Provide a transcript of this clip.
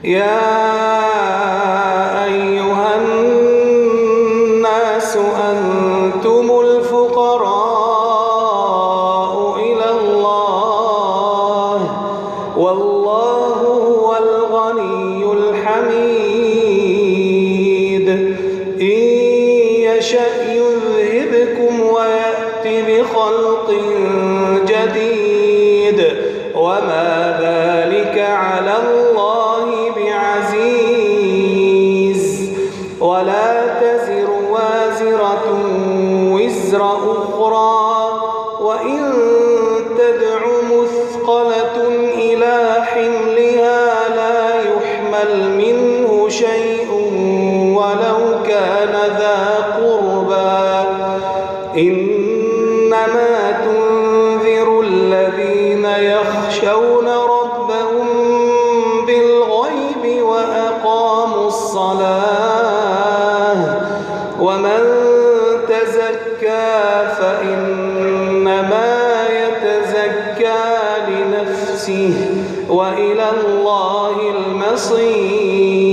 يا أيها الناس أنتم الفقراء إلى الله والله هو الغني الحميد إن يشأ يذهبكم ويأت بخلق جديد وما ذلك على الله بعزيز ولا تزر وازرة وزر أخرى وإن تدع مثقلة إلى حملها لا يحمل منه شيء ولو كان ذا قربى إنما تنذر الذين يخشون ربهم بالغيب وأقاموا الصلاة ومن تزكى فإنما يتزكى لنفسه وإلى الله المصير.